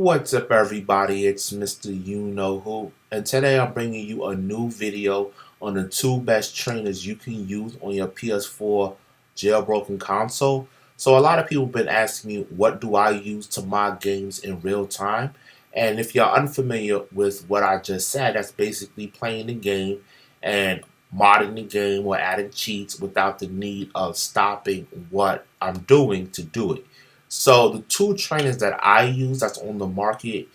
What's up, everybody? It's MrUknowwho, and today I'm bringing you a new video on the two best trainers you can use on your PS4 jailbroken console. So a lot of people have been asking me, what do I use to mod games in real time? And if you're unfamiliar with what I just said, that's basically playing the game and modding the game or adding cheats without the need of stopping what I'm doing to do it. So the two trainers that I use that's on the market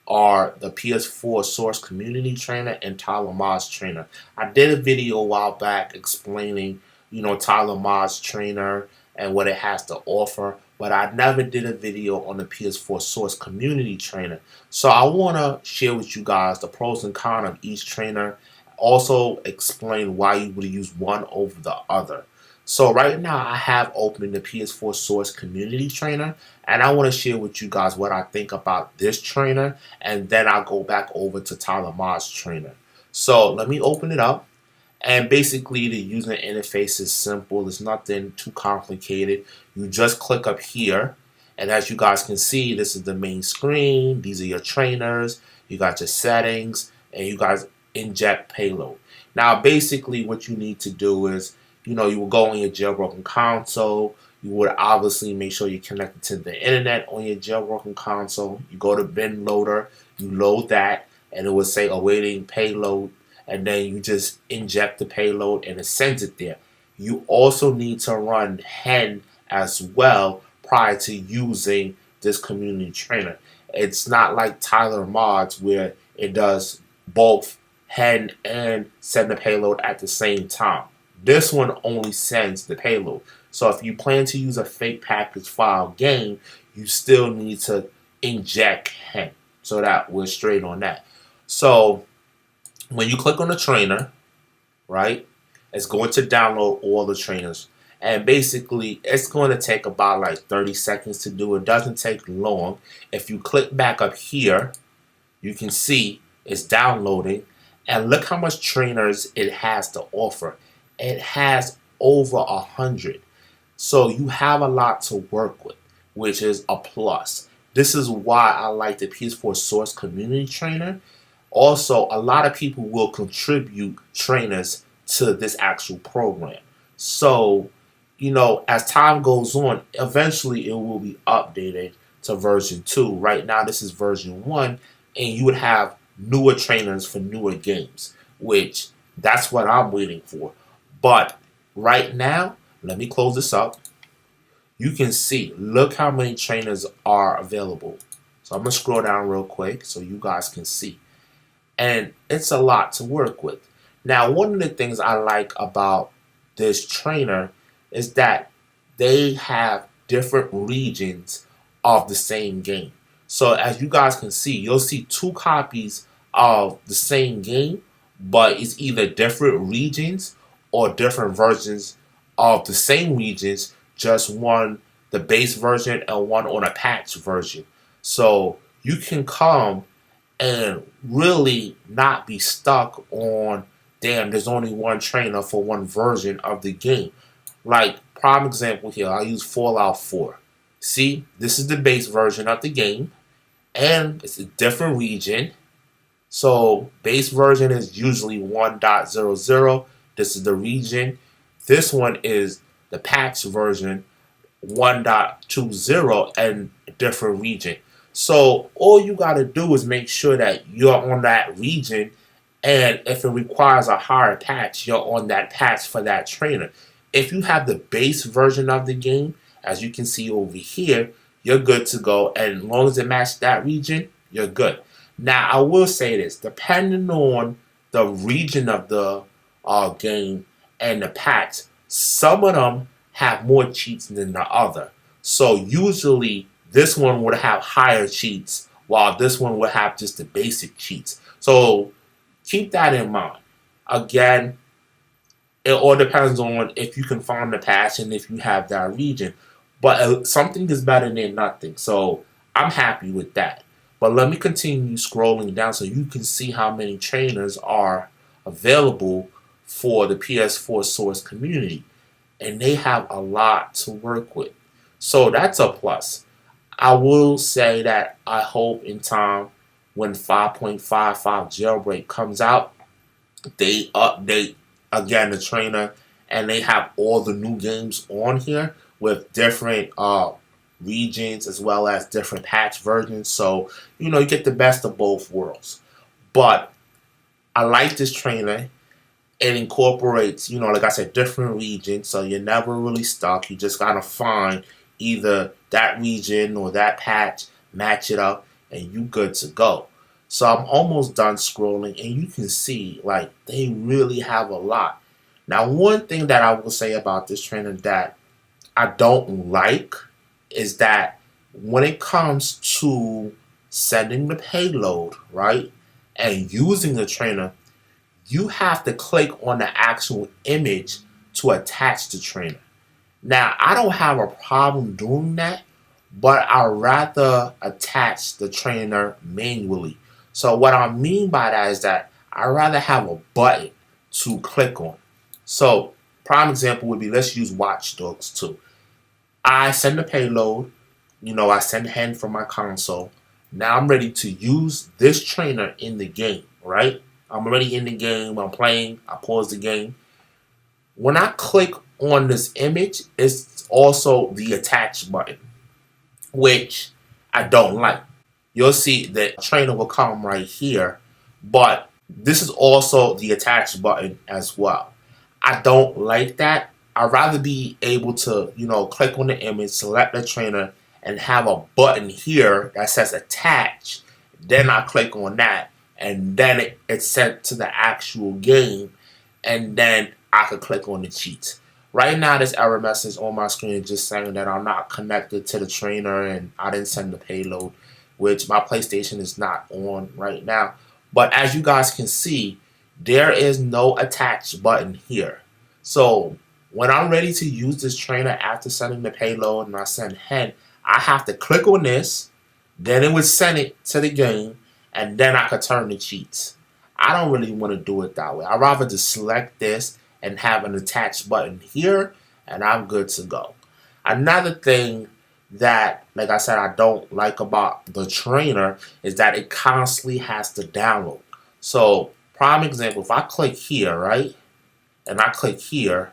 are the PS4 Source Community Trainer and TylerMods Trainer. I did a video a while back explaining, TylerMods Trainer and what it has to offer, but I never did a video on the PS4 Source Community Trainer. So I want to share with you guys the pros and cons of each trainer, also explain why you would use one over the other. So right now I have opened the PS4 Source Community Trainer, and I want to share with you guys what I think about this trainer, and then I'll go back over to TylerMods Trainer. So let me open it up, and basically the user interface is simple. It's nothing too complicated. You just click up here, and as you guys can see, this is the main screen. These are your trainers. You got your settings, and you guys inject payload. Now basically what you need to do is, you will go on your jailbroken console. You would obviously make sure you're connected to the internet on your jailbroken console. You go to bin loader, you load that, and it will say awaiting payload, and then you just inject the payload and it sends it there. You also need to run hen as well prior to using this community trainer. It's not like TylerMods where it does both hen and send the payload at the same time. This one only sends the payload. So if you plan to use a fake package file game, you still need to inject hen. So that we're straight on that. So when you click on the trainer, right, it's going to download all the trainers. And basically, it's going to take about like 30 seconds to do. It doesn't take long. If you click back up here, you can see it's downloading. And look how much trainers it has to offer. It has over 100. So you have a lot to work with, which is a plus. This is why I like the PS4 Source Community Trainer. Also, a lot of people will contribute trainers to this actual program. So, as time goes on, eventually it will be updated to version 2. Right now, this is version 1, and you would have newer trainers for newer games, which that's what I'm waiting for. But right now, let me close this up. You can see, look how many trainers are available. So I'm going to scroll down real quick so you guys can see. And it's a lot to work with. Now, one of the things I like about this trainer is that they have different regions of the same game. So as you guys can see, you'll see two copies of the same game, but it's either different regions or different versions of the same regions, just one the base version and one on a patch version. So you can come and really not be stuck on, damn, there's only one trainer for one version of the game. Like, prime example here, I'll use Fallout 4. See, this is the base version of the game, and it's a different region. So base version is usually 1.00. This is the region. This one is the patch version 1.20 and a different region. So all you got to do is make sure that you're on that region, and if it requires a higher patch, you're on that patch for that trainer. If you have the base version of the game, as you can see over here, you're good to go, and as long as it matches that region, you're good. Now, I will say this, depending on the region of the game and the patch, some of them have more cheats than the other. So usually, this one would have higher cheats, while this one would have just the basic cheats. So keep that in mind. Again, it all depends on if you can find the patch and if you have that region. But something is better than nothing. So I'm happy with that. But let me continue scrolling down so you can see how many trainers are available for the PS4 Source community. And they have a lot to work with. So that's a plus. I will say that I hope in time when 5.55 jailbreak comes out, they update again the trainer and they have all the new games on here with different regions as well as different patch versions. So, you get the best of both worlds. But I like this trainer. It incorporates, like I said, different regions, so you're never really stuck. You just gotta find either that region or that patch, match it up, and you good to go. So I'm almost done scrolling, and you can see like they really have a lot. Now, one thing that I will say about this trainer that I don't like is that when it comes to sending the payload, right, and using the trainer, you have to click on the actual image to attach the trainer. Now, I don't have a problem doing that, but I'd rather attach the trainer manually. So what I mean by that is that I'd rather have a button to click on. So prime example would be, let's use Watch Dogs 2. I send the payload, I send hen from my console. Now I'm ready to use this trainer in the game, right? I'm already in the game, I'm playing, I pause the game. When I click on this image, it's also the attach button, which I don't like. You'll see the trainer will come right here, but this is also the attach button as well. I don't like that. I'd rather be able to, click on the image, select the trainer, and have a button here that says attach. Then I click on that, and then it's sent to the actual game, and then I could click on the cheats. Right now, this error message on my screen is just saying that I'm not connected to the trainer and I didn't send the payload, which my PlayStation is not on right now. But as you guys can see, there is no attach button here. So when I'm ready to use this trainer after sending the payload and I send hen, I have to click on this, then it would send it to the game, and then I could turn the cheats. I don't really want to do it that way. I'd rather just select this and have an attach button here, and I'm good to go. Another thing that, like I said, I don't like about the trainer is that it constantly has to download. So, prime example, if I click here, right, and I click here,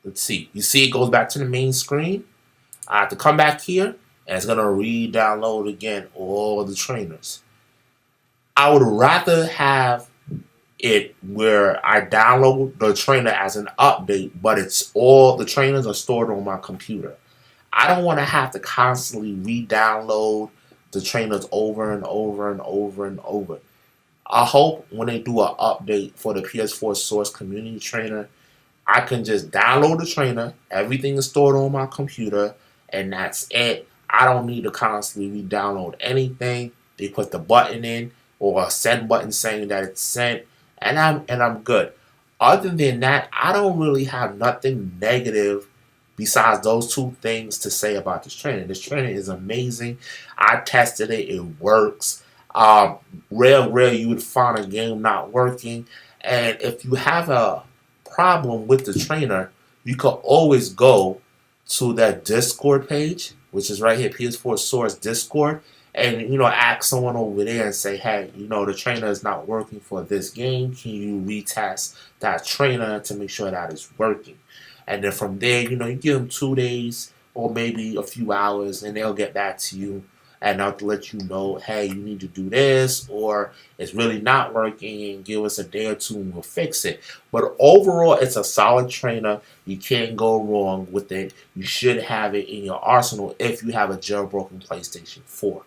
let's see. You see it goes back to the main screen. I have to come back here, and it's going to re-download again all the trainers. I would rather have it where I download the trainer as an update, but it's all the trainers are stored on my computer. I don't want to have to constantly re-download the trainers over and over and over and over. I hope when they do an update for the PS4 Source Community Trainer, I can just download the trainer, everything is stored on my computer, and that's it. I don't need to constantly re-download anything. They put the button in or a send button saying that it's sent, and I'm good. Other than that, I don't really have nothing negative besides those two things to say about this trainer. This trainer is amazing. I tested it. It works. Rare you would find a game not working. And if you have a problem with the trainer, you can always go to that Discord page, which is right here, PS4 Source Discord, and ask someone over there and say, hey, the trainer is not working for this game. Can you retest that trainer to make sure that it's working? And then from there, you give them 2 days or maybe a few hours, and they'll get back to you and they'll let you know, hey, you need to do this, or it's really not working, and give us a day or two and we'll fix it. But overall, it's a solid trainer. You can't go wrong with it. You should have it in your arsenal if you have a jailbroken PlayStation 4.